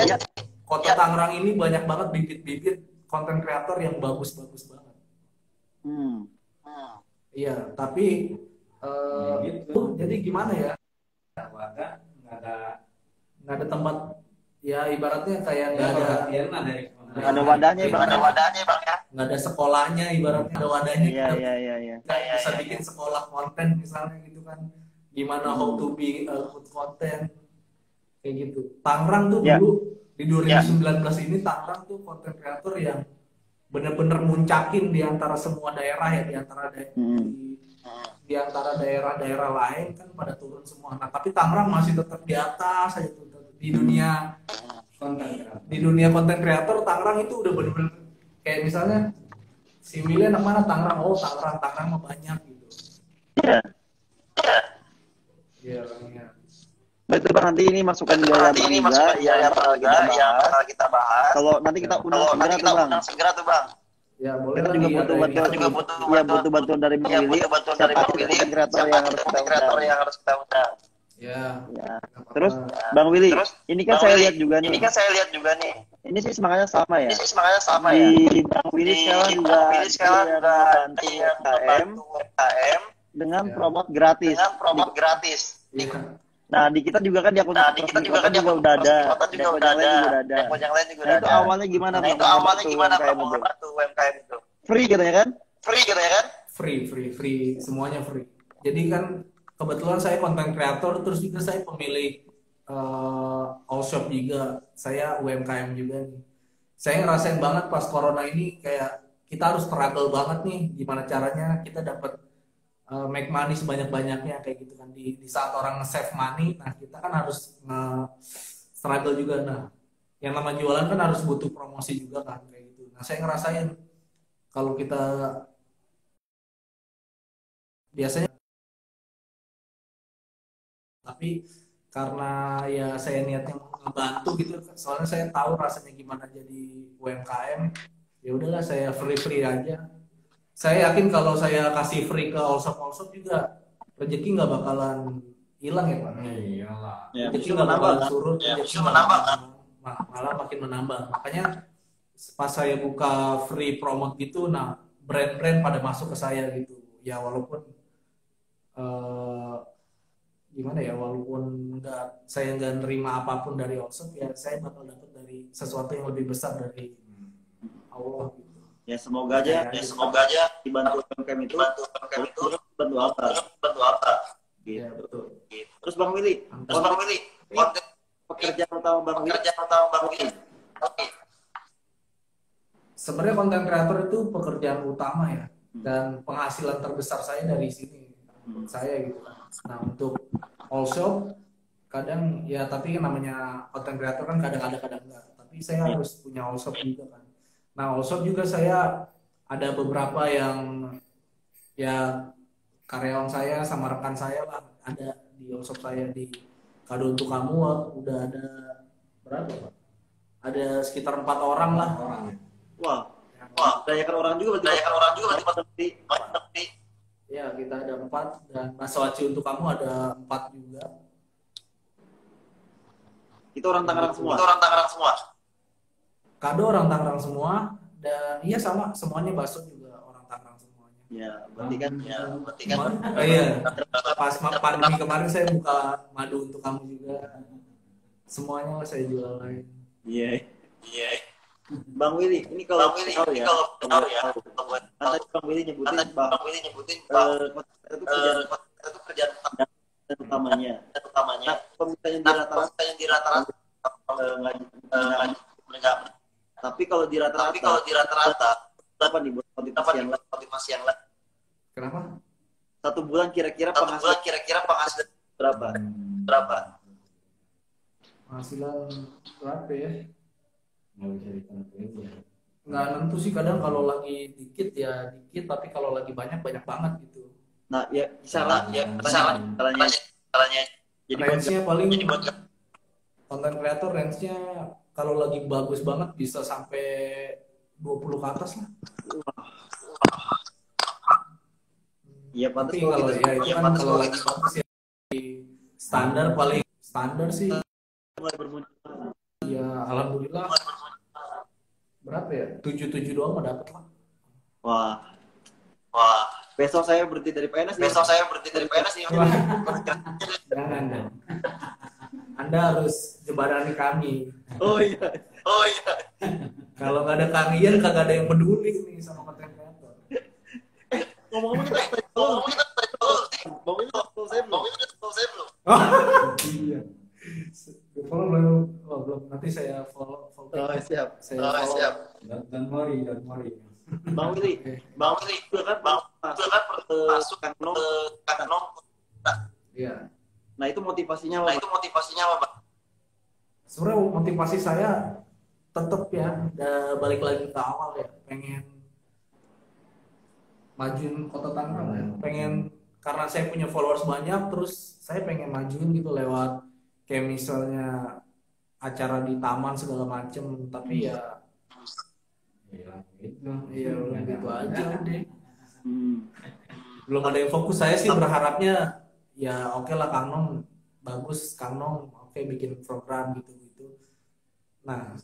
Kota Tangerang ini banyak banget bibit-bibit konten kreator yang bagus-bagus banget. Iya, tapi gitu. Jadi gimana ya? Nggak ada tempat, ya ibaratnya kayak nggak ada wadahnya Bang ya. Nggak ada sekolahnya, ibaratnya ada wadahnya. Iya. Bisa bikin sekolah konten misalnya gitu kan. Gimana how to be good content kayak gitu. Tangerang tuh dulu di 2019 ini Tangerang tuh konten kreator yang benar-benar muncakin di antara semua daerah ya, di antara daerah-daerah lain kan pada turun semua. Nah, tapi Tangerang masih tetap di atas aja tuh di dunia konten kreator. Tangerang itu udah benar-benar kayak misalnya si Willy anak mana Tangerang, Tangerang mah banyak gitu. Iya. Betul Bang, nanti ini masukan yang bakal kita bahas. Kalau nanti kita undang segera tuh Bang. Ya, boleh. Kita juga butuh bantuan dari Bang Willy. Konten kreator yang harus kita undang. Ya. Terus Bang Willy, ini kan saya lihat juga nih. Ini sih semangatnya sama ya. Di Bang Willy sekarang juga bantu UMKM dengan promote gratis. Iya. Nah, di kita juga kan di akun juga udah ada. Akun yang lain juga udah ada. Itu awalnya gimana membantu UMKM itu? Free katanya kan? Free, semuanya free. Jadi kan kebetulan saya konten kreator, terus juga saya pemilik all shop juga. Saya UMKM juga nih. Saya ngerasain banget pas corona ini kayak kita harus struggle banget nih gimana caranya kita dapat make money sebanyak-banyaknya kayak gitu kan. Di saat orang nge-save money, nah kita kan harus struggle juga. Nah yang nama jualan kan harus butuh promosi juga kan kayak gitu. Nah saya ngerasain kalau kita biasanya, tapi karena ya saya niatnya mau ngebantu gitu, soalnya saya tahu rasanya gimana jadi UMKM, ya udahlah saya free aja. Saya yakin kalau saya kasih free ke all shop juga rezeki nggak bakalan hilang ya Pak. Iyalah. Ya, Rezeki justru nggak menambah bakalan kan. surut, Ya, rezeki justru nggak menambah bakalan malah makin menambah. Makanya pas saya buka free promote gitu, nah brand-brand pada masuk ke saya gitu. Ya walaupun eh, gimana ya, walaupun saya nggak nerima apapun dari Allshop, ya saya bakal dapat dari sesuatu yang lebih besar dari Allah gitu. Ya semoga aja semoga aja dibantu UMKM itu bantu UMKM itu bantu apa bantu apa. gitu. Ya betul. Terus Bang Willy, Terus Bang Willy, konten pekerjaan utama Bang Willy pekerjaan utama Bang Willy. Oke. Sebenarnya konten kreator itu pekerjaan utama ya, dan penghasilan terbesar saya dari sini menurut saya gitu kan. Nah untuk Allshop kadang ya, tapi kan namanya konten kreator kan kadang ada kadang enggak, tapi saya harus punya Allshop juga kan. Nah Allshop juga saya ada beberapa yang ya karyawan saya sama rekan saya lah ada di Allshop saya. Di Kado Untuk Kamu udah ada berapa Pak? Ada sekitar 4 orang lah. wah Wah, dayakan orang juga berarti dayakan orang juga berarti Berarti Ya kita ada 4, dan Masawaci Untuk Kamu ada 4 juga. itu orang Tangerang semua. itu orang Tangerang semua. Kado orang Tangerang semua, dan iya sama semuanya bakso juga orang Tangerang semuanya. Ya berarti kan Berarti kan Oh iya, pas pandemi kemarin saya buka Madu Untuk Kamu juga. Semuanya lah saya jualin. iya. iya. Bang Willy, ini kalau Bang Willy, tahu ini ya, kalau tahu ya, buat kan tadi Bang Willy nyebutin Bang Bang Willy nyebutin Bang itu kerjaan itu kerjaan utamanya. utamanya. Nah, pemikirannya di Nah, rata-rata yang di rata-rata nggak. Tapi kalau di tapi kalau rata-rata di rata-rata apa nih buat motivasi yang lain? motivasi yang lain. Kenapa? 1 bulan kira-kira Satu penghasilan bulan kira-kira penghasilan berapa? berapa? Penghasilan berapa ya? Nggak nentu sih, kadang kalau lagi dikit ya dikit, tapi kalau lagi banyak banget gitu. Nah, ya Nah, kisaran ya kisaran salahnya jadi buat Range-nya paling jadi buat konten kreator range-nya kalau lagi bagus banget bisa sampai 20 ke atas lah. ya pantas Tapi kalau kita ya itu kan kalau lagi bagus ya standar, paling standar sih mulai bermunculan. ya alhamdulillah berapa ya, 77 doang mah dapat lah. Wah, wah, besok saya berhenti dari PNS ya. besok saya berhenti dari PNS nih. Jangan. Anda harus jembatani kami. Oh iya. Oh iya. Kalau nggak ada kalian kagak ada yang peduli nih sama konten kreator. Ngomong-ngomong kita Ngomong kita Bang Willy tahu saya belum? saya belum. Iya. Follow belum? Oh, belum. Nanti saya follow. Oh, siap. Saya Oh, follow. siap. Dan mari. Bang Willy, Bang Willy, itu kan itu kan masuk Kang Nong. ke Kang. Iya. Nah, itu motivasinya Nah, apa? itu motivasinya apa, Pak? Sebenarnya motivasi saya tetap ya, balik lagi ke awal ya, pengen majuin kota Tangerang ya. Pengen, karena saya punya followers banyak, terus saya pengen majuin gitu lewat kayak misalnya acara di taman segala macem. Tapi ya iya udah gitu aja deh. Belum ada yang fokus. Saya sih berharapnya ya oke lah Kang Nong bagus, Kang Nong oke bikin program gitu. Nah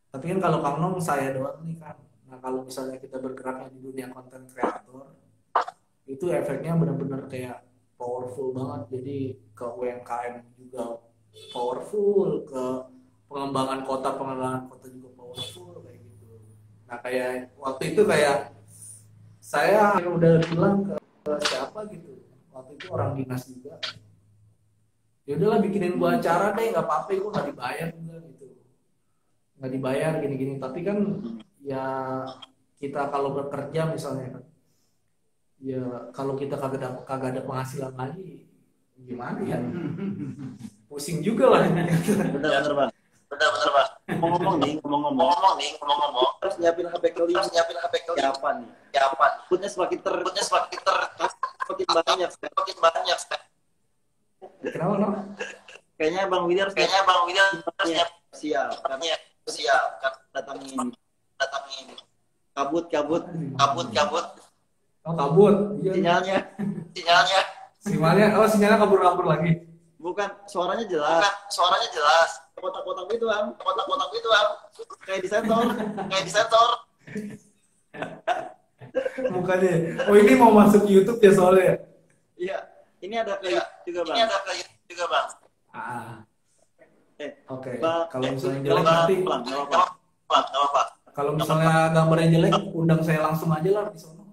tapi kan kalau Kang Nong saya doang nih kan. Nah kalau misalnya kita bergeraknya di dunia konten kreator, itu efeknya benar-benar kayak powerful banget. Jadi ke UMKM juga powerful, ke pengembangan kota juga powerful kayak gitu. Nah kayak waktu itu kayak saya udah bilang ke siapa gitu, waktu itu orang dinas juga, ya udahlah bikinin gua acara deh, nggak apa-apa, gua nggak dibayar juga gitu, nggak dibayar gini-gini. Tapi kan ya kita kalau bekerja misalnya kan, ya kalau kita kagak ada penghasilan lagi gimana ya, pusing juga lah. Benar, Bang. Benar, Pak. Ngomong-ngomong harus nyiapin HP kelima. Siapa nih? Putnya semakin semakin banyak. Kenapa? Kayaknya Bang Willy harus siap karena datangin kabut. Oh, kabut. Iya. Sinyalnya kabur lagi. Bukan, suaranya jelas. Kotak-kotak itu, Bang. Kayak disensor. Bukannya. Oh, ini mau masuk YouTube ya soalnya. Iya. Ini ada ke YouTube juga, Bang. Oke. Bang, Kalau misalnya jelek nanti enggak apa-apa. Kalau misalnya gambarnya jelek, undang saya langsung aja lah di sana.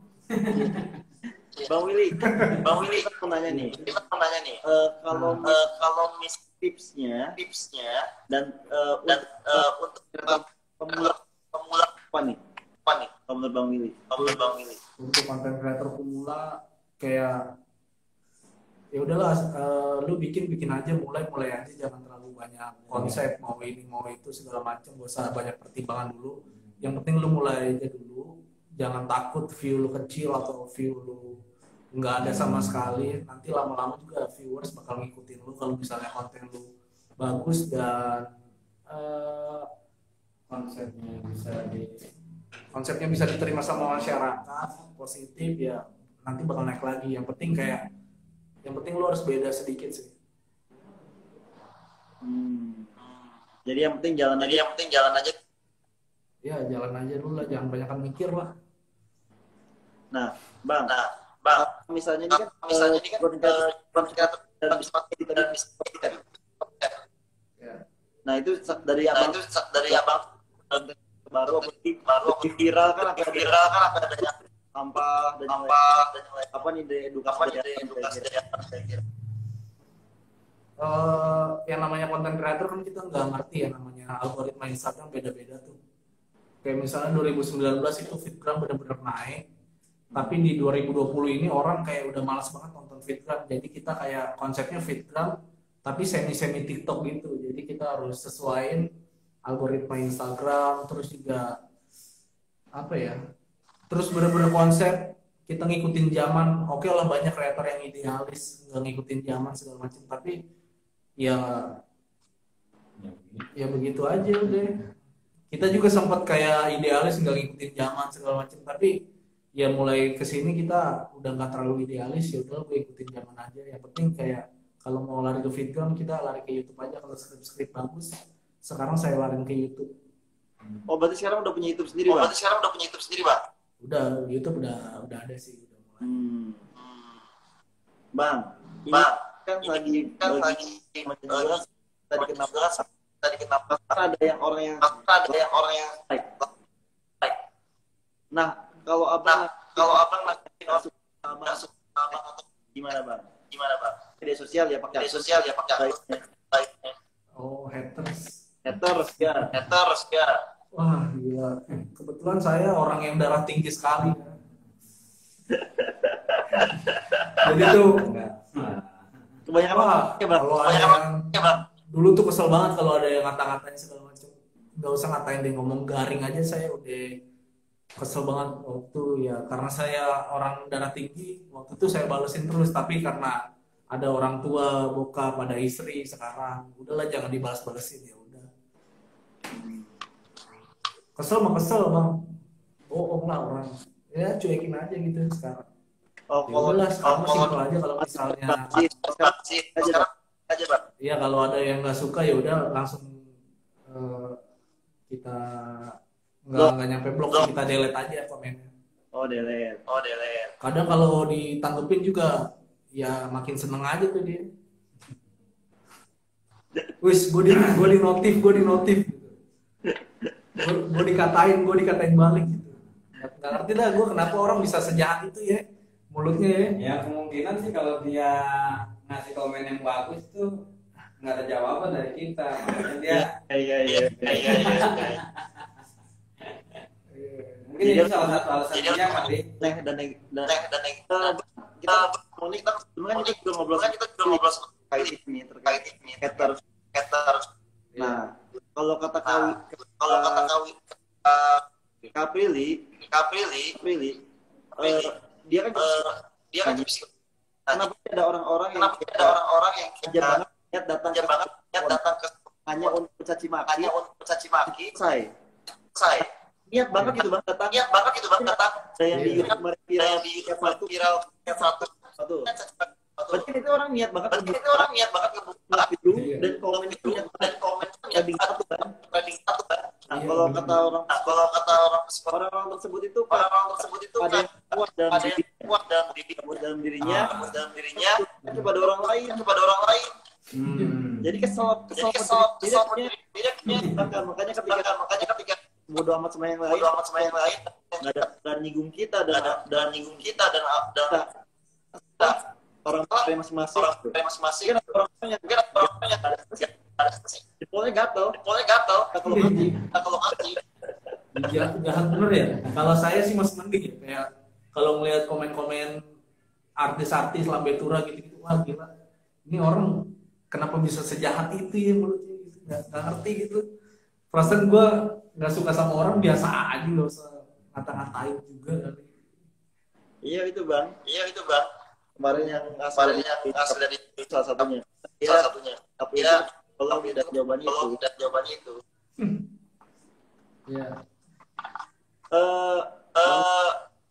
Bang Willy, kita mau nanya nih. Kalau tipsnya dan untuk pemula apa nih? Kalau menurut Bang Willy. Untuk konten creator pemula kayak ya udahlah, lu bikin aja, mulai aja, jangan terlalu banyak konsep, mau ini mau itu segala macam, gak usah banyak pertimbangan dulu. Yang penting lu mulai aja dulu, jangan takut view lu kecil atau view lu nggak ada sama sekali. Nanti lama-lama juga viewers bakal ngikutin lu kalau misalnya konten lu bagus dan konsepnya bisa diterima sama masyarakat, positif, ya nanti bakal naik lagi. Yang penting lu harus beda sedikit sih. Jadi yang penting jalan aja. Ya jalan aja dulu lah, jangan banyak mikir lah. Nah, Bang, misalnya ini kan nah itu dari abang baru viral kan ada yang sampah dan apa nih dari edukasi yang namanya konten creator kan kita nggak ngerti ya namanya algoritma Instagram, beda-beda tuh. Kayak misalnya 2019 itu feedgram benar-benar naik, tapi di 2020 ini orang kayak udah malas banget nonton feedgram. Jadi kita kayak konsepnya feedgram tapi semi TikTok gitu. Jadi kita harus sesuaiin algoritma Instagram, terus juga apa ya? Terus bener-bener konsep kita ngikutin zaman. Oke lah, banyak kreator yang idealis nggak ngikutin zaman segala macam, tapi ya begitu aja udah. Kita juga sempat kayak idealis nggak ngikutin zaman segala macam, tapi ya mulai kesini kita udah nggak terlalu idealis, ya udah gue ikutin zaman aja. Yang penting kayak kalau mau lari ke feedgram kita lari ke YouTube aja. Kalau skrip bagus, sekarang saya lari ke YouTube. Oh, berarti sekarang udah punya YouTube sendiri, Bang? Udah, YouTube udah ada sih, udah mulai. Bang, kan lagi menjelaskan tadi kenapa ada yang orang yang like. Nah, kalau abang masuk gimana bang? Media sosial ya pakai baiknya. Oh, haters ya. Wah gila, kebetulan saya orang yang darah tinggi sekali. Jadi tuh kebanyakan dulu tuh kesel banget kalau ada yang ngata-ngatain segala macam. Nggak usah ngatain deh, ngomong garing aja saya udah kesel banget waktu ya, karena saya orang darah tinggi. Waktu itu saya balesin terus, tapi karena ada orang tua, bokap, ada istri sekarang, udahlah jangan dibalas-balesin, ya udah. Kesel bang, bohong lah orang, ya cuekin aja gitu sekarang. Oh, ya sekarang simpel aja. Kalau misalnya aja bang. Iya, kalau ada yang nggak suka ya udah langsung kita nggak nyampe blok, kita delete aja komennya. Oh delete. Kadang kalau ditanggepin juga ya makin seneng aja tuh dia. Wis, gue di notif. Gue dikatain balik gitu. Nggak ngerti dah gue kenapa orang bisa sejahat itu ya mulutnya ya. Ya kemungkinan sih kalau dia ngasih komen yang bagus tuh nggak ada jawaban dari kita, makanya dia iya. mungkin itu salah satu alasannya kali. Kita juga ngobrol terkait ini haters. Nah, kalau kata kawi Kaprili, dia kan dia kan kenapa ada orang-orang yang aja banget niat datang ke hanya untuk mencaci maki, saya niat banget gitu bang datang ada yang di YouTube viral satu berarti itu orang niat banget ngebuka video dan komen itu niat banget trending satu kan. Nah, kalau kata orang tersebut itu ada yang kuat dalam dirinya kepada orang lain. Jadi kesel makanya ketika bodo amat sama yang lain nggak ada nyinggung kita dan orang masing-masing kan orang yang jempolnya gatel kalau mati. Jahat bener ya. Kalau saya sih masih mending ya. Kayak kalau ngelihat komen-komen artis-artis lambe tura gitu wah gila. Ini orang kenapa bisa sejahat itu ya mulutnya gitu. Nggak ngerti gitu. Perasaan gue nggak suka sama orang biasa aja, nggak usah ngata-ngatain juga kali. Iya itu bang. Kemarin yang asal dari salah satunya. Tapi kalau tidak jawabannya itu. Iya.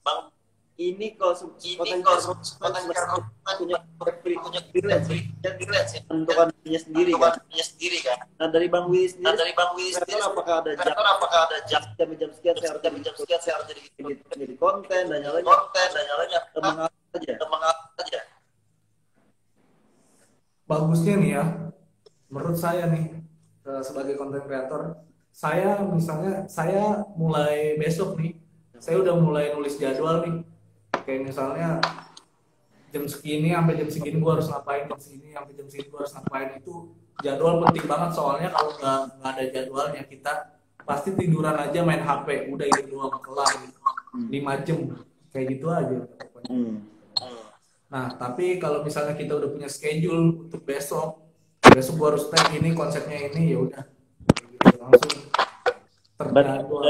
Bang, ini konten punya freelance ya, menentukan dirinya sendiri kan. Nah dari Bang Willy sendiri, apakah ada jam sekian saya harus jadi konten dan nyalanya teman aja. Bagusnya nih ya, menurut saya nih sebagai content creator, saya mulai besok nih, saya udah mulai nulis jadwal nih. Kayak misalnya jam segini sampai jam segini gue harus ngapain, jam segini sampai jam segini gue harus ngapain. Itu jadwal penting banget, soalnya kalau nggak ada jadwalnya kita pasti tiduran aja main HP, udah ini doang kelar 5 jam kayak gitu aja pokoknya. Nah tapi kalau misalnya kita udah punya schedule untuk besok gue harus tag ini, konsepnya ini, ya udah gitu, langsung terjadwal.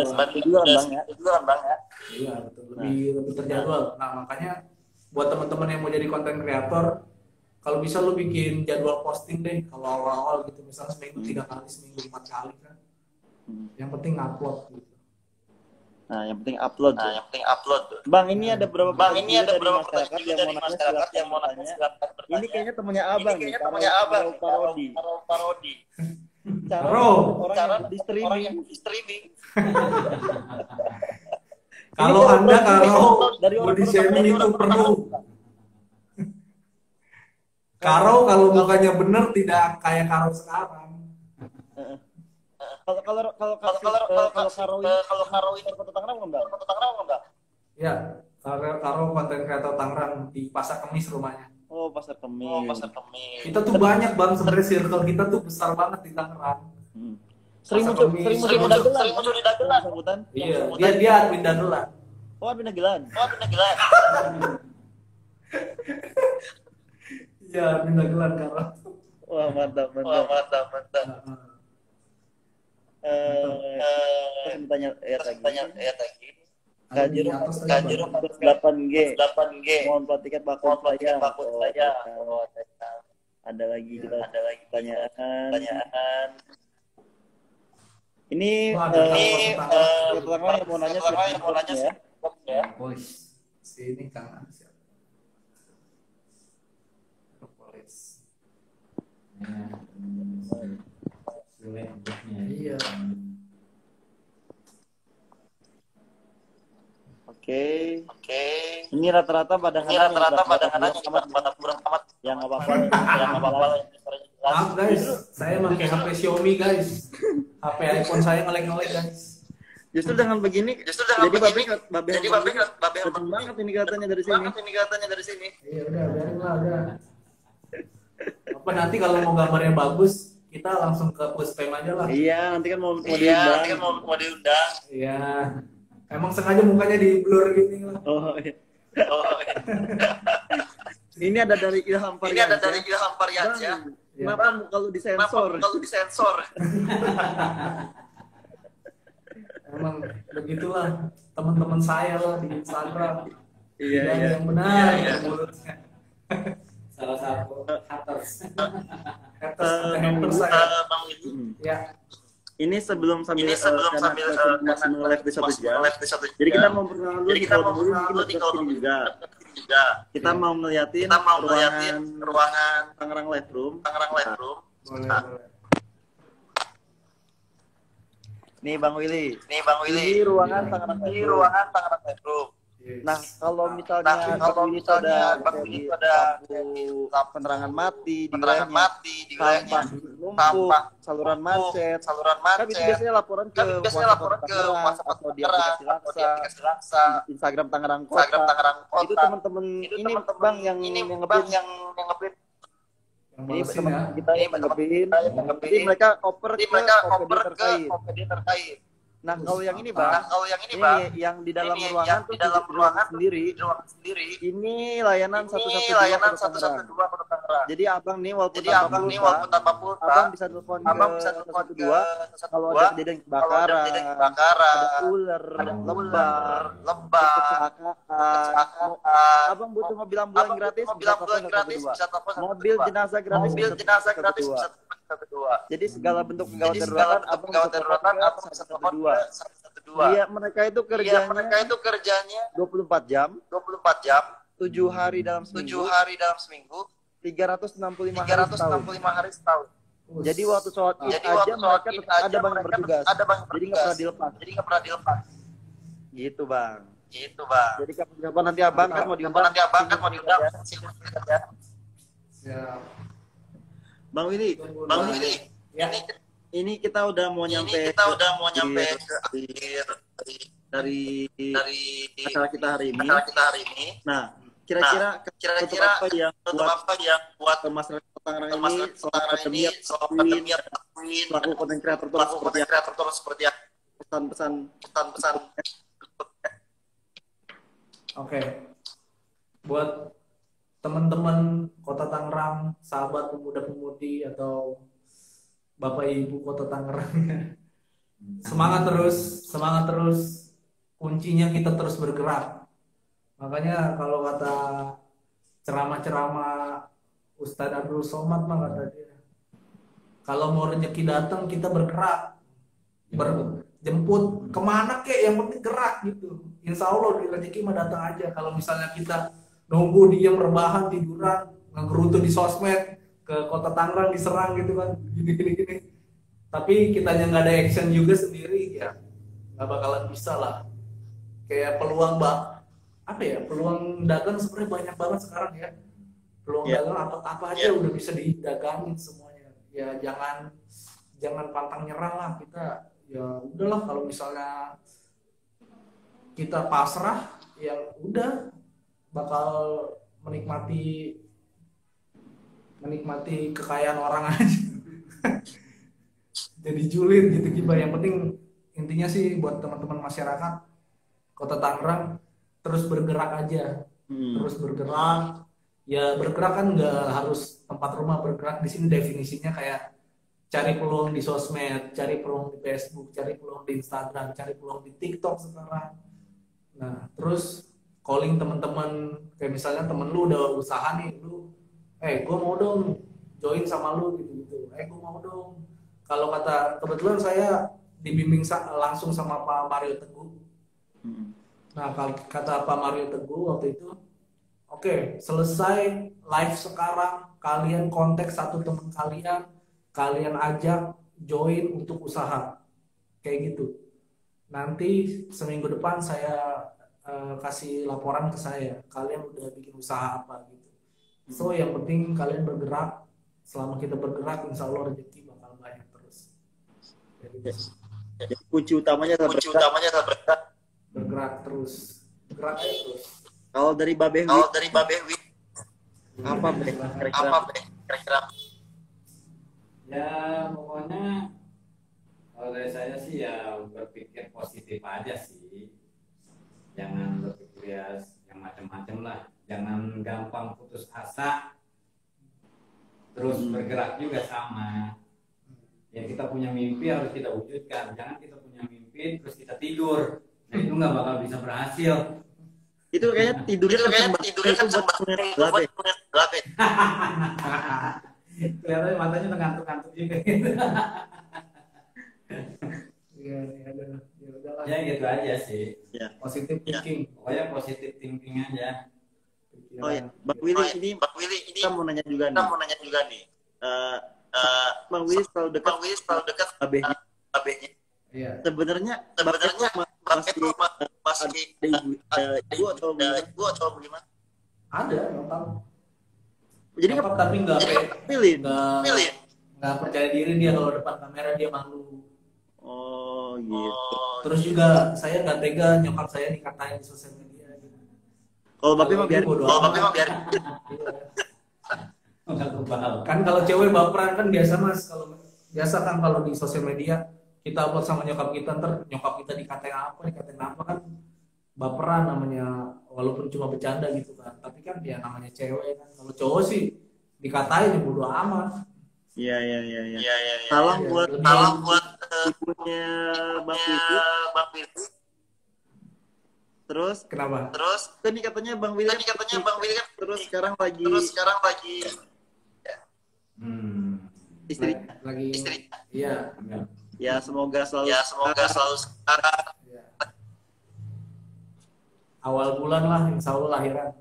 Juga bang ya. Iya betul, lebih terjadwal. Nah makanya buat teman-teman yang mau jadi content creator, kalau bisa lu bikin jadwal posting deh kalau awal-awal gitu, misalnya seminggu 3 kali, seminggu 4 kali kan. Yang penting upload gitu. Nah, yang penting upload. Bang, ini ada berapa pertanyaan dari masyarakat yang mau nanya. Ini kayaknya temannya Abang nih, parodi. Cara di streaming. Kalau Anda body shaming itu perlu. Kalau mukanya bener tidak kayak Karo sekarang. Kalau Karo ini Kota Tangerang enggak? Ya, Karo konten kreator Tangerang di Pasar Kemis rumahnya. Oh, Pasar Kemis. Kita tuh banyak bang, sebenarnya circle kita tuh besar banget di Tangerang. Sering muncul di Dagelan. Iya, dia admin Dagelan. Oh, admin Dagelan. Iya, admin Dagelan Karo. Wah, mantap. Terus tanya lagi. Kajero 8G. Mohon tiket bakul saya. Ada lagi pertanyaan. Ini pertama yang mau nanya ya. Polis. Sini Kang siapa? Polis. Iya. Oke. Ini rata-rata badangannya kurang amat. Yang apa-apa. Maaf guys, saya pakai HP Xiaomi guys. HP iPhone saya ngelek guys. Justru dengan begini, babe banget ini katanya dari sini. Iya biarin lah. Apa nanti kalau mau gambarnya bagus, kita langsung ke push spam aja lah. Iya, nanti kan mau diundang. Iya. Emang sengaja mukanya di blur gini lah. Oh iya. Ini ada dari Ilham Faryat ya. Kenapa muka lu disensor? Emang begitulah teman-teman saya lah di Instagram. Iya, Tidak ada iya. yang benar mulutnya. Salah satu haters. Haters saya. Ya. Ini sebelum sambil karena live di 1 jam. Jadi kita mau perkenalan dulu di kalau mungkin juga. Kita mau ngeliatin ruangan Tangerang Live Room. Boleh. Nih Bang Willy. Ini ruangan Tangerang Live Room. Nah, kalau misalnya Bang Willy itu ada lampu penerangan mati di wilayahnya, sampah numpuk, saluran macet, kan itu biasanya laporan ke WhatsApp atau di aplikasi Laksa, Instagram Tangerang Kota. Itu teman-teman ini Bang yang nge-print. Ini teman kita yang nge-print. Jadi mereka oper ke OPD terkait. Nah, kalau yang ini Bang, ini yang di dalam ruangan tuh di ruangan sendiri. Ini layanan 112 Kota Tangerang. Jadi Abang nih walaupun tanpa pulsa, Abang bisa telepon ke 112 kalau ada kejadian kebakaran, ada ular, lebah, kecelakaan. Abang butuh mobil ambulan gratis, bisa telepon 112. Mobil jenazah gratis bisa telepon 112. Jadi segala bentuk gawat daruratan Abang bisa telepon 112. Iya, mereka itu kerjanya 24 jam, 7 hari dalam seminggu, 365 hari setahun. Jadi waktu sholat Id aja mereka tetap ada Bang yang bertugas. Jadi nggak pernah dilepas. Gitu Bang. Jadi kapan nanti Abang kan mau diundang. Ya. Bang Willy. Ya. Ini kita udah mau nyampe dari acara kita hari ini. Nah, kira-kira apa yang buat ke masyarakat Tangerang ini soal pandemi pelaku konten kreator seperti apa? Pesan-pesan. Oke. Buat teman-teman Kota Tangerang, sahabat pemuda-pemudi atau Bapak Ibu Kota Tangerang, semangat terus. Kuncinya kita terus bergerak. Makanya kalau kata ceramah Ustadz Abdul Somad mah kata dia, kalau mau rezeki datang kita bergerak, berjemput kemana kek, yang penting gerak gitu. Insya Allah rezeki mah datang aja. Kalau misalnya kita nunggu diam rebahan tiduran ngegerutu di sosmed, ke Kota Tangerang diserang gitu kan, gini. Tapi kitanya nggak ada action juga sendiri, ya nggak bakalan bisa lah. Kayak peluang peluang dagang sebenarnya banyak banget sekarang ya. Peluang dagang apa aja udah bisa didagangin semuanya. Ya jangan pantang nyerah lah kita. Ya udahlah, kalau misalnya kita pasrah, ya udah bakal menikmati kekayaan orang aja. Jadi julid gitu. Yang penting intinya sih buat teman-teman masyarakat Kota Tangerang terus bergerak aja. Terus bergerak. Ya bergerak kan nggak harus tempat rumah, bergerak di sini definisinya kayak cari peluang di sosmed, cari peluang di Facebook, cari peluang di Instagram, cari peluang di TikTok sekarang. Nah, terus calling teman-teman, kayak misalnya temen lu udah usaha nih, gue mau dong join sama lu gitu. Gue mau dong. Kalau kebetulan saya dibimbing langsung sama Pak Mario Teguh. Nah, kata Pak Mario Teguh waktu itu, oke, selesai live sekarang, kalian kontak satu teman kalian ajak join untuk usaha. Kayak gitu. Nanti seminggu depan saya kasih laporan ke saya, kalian udah bikin usaha apa gitu. So yang penting kalian bergerak. Selama kita bergerak, insya Allah rezeki bakal banyak terus. Jadi kunci utamanya bergerak terus. Kalau dari Babeh Wi, apa kira-kira? Ya pokoknya kalau dari saya sih ya berpikir positif aja sih. Jangan berpikir yang macam-macam lah. Jangan gampang putus asa. terus bergerak juga sama. Ya kita punya mimpi harus kita wujudkan, jangan kita punya mimpi terus kita tidur. Nah, itu nggak bakal bisa berhasil. Itu kayaknya tidurnya kenceng banget itu buat berapa? Kelihatannya matanya ngantuk-ngantuk juga. Iya, ya udahlah. Ya gitu aja sih. Ya. Positive thinking. Pokoknya positive thinking aja. Oh ya, Bang Willy ini kita mau nanya juga nih. Bang Willy selalu dekat abehnya. Iya. Sebenarnya masih ada ibu atau bagaimana? Ada nyokap. Jadi Nyokap tapi nggak pilih. nggak percaya diri dia kalau depan kamera, dia malu. Oh gitu. Terus juga saya nggak tega nyokap saya dikatain di sosial media. Kalau bapak mah biar. Kan kalau cewek baperan kan biasa mas, kalau di sosial media kita upload sama nyokap kita, ntar nyokap kita dikatain apa kan baperan namanya, walaupun cuma bercanda gitu kan, tapi kan dia namanya cewek kan. Kalau cowok sih dikatain ya bodo amat. Iya. Salam buat ibunya Bang Willy. Terus Kenapa? kan ini katanya Bang Willy kan terus sekarang lagi istri. Iya. Ya semoga selalu Iya. Awal bulan lah insya Allah lahiran.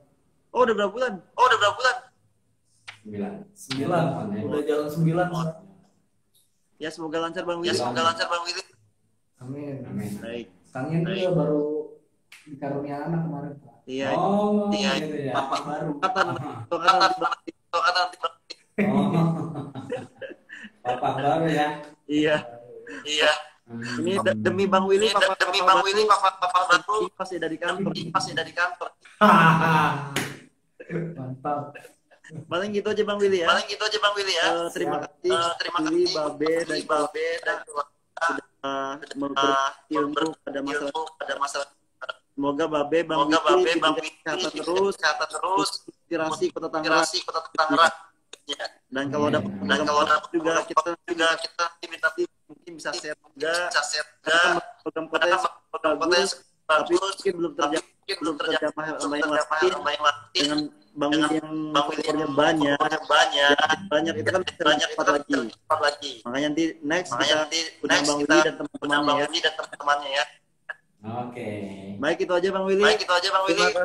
Oh udah berapa bulan? 9. Udah jalan 9. Ya semoga lancar Bang Willy. Amin. Baik. Kalian juga baru dikarunia anak kemarin Pak. Iya. Gitu ya. Papa baru. Kata Papa baru ya. Iya. Ini demi Bang Willy, papa baru pasti dari kantor. Mantap. Paling gitu aja Bang Willy ya. Terima kasih Willy, Babe dan sudah berbagi ilmu pada masyarakat. Semoga Babe Bang Willy kesehatan terus, inspirasi Kota Tangerang. Dan kalau ada program juga kita minta mungkin bisa share juga. Program kota yang bagus, tapi mungkin belum terjamah sama yang lain. Dengan Bang Willy yang followernya banyak itu kan cepat lagi. Makanya nanti next kita undang Bang Willy dan teman-temannya ya. Oke. Baik itu aja Bang Willy.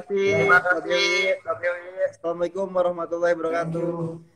Terima kasih. Assalamualaikum warahmatullahi wabarakatuh.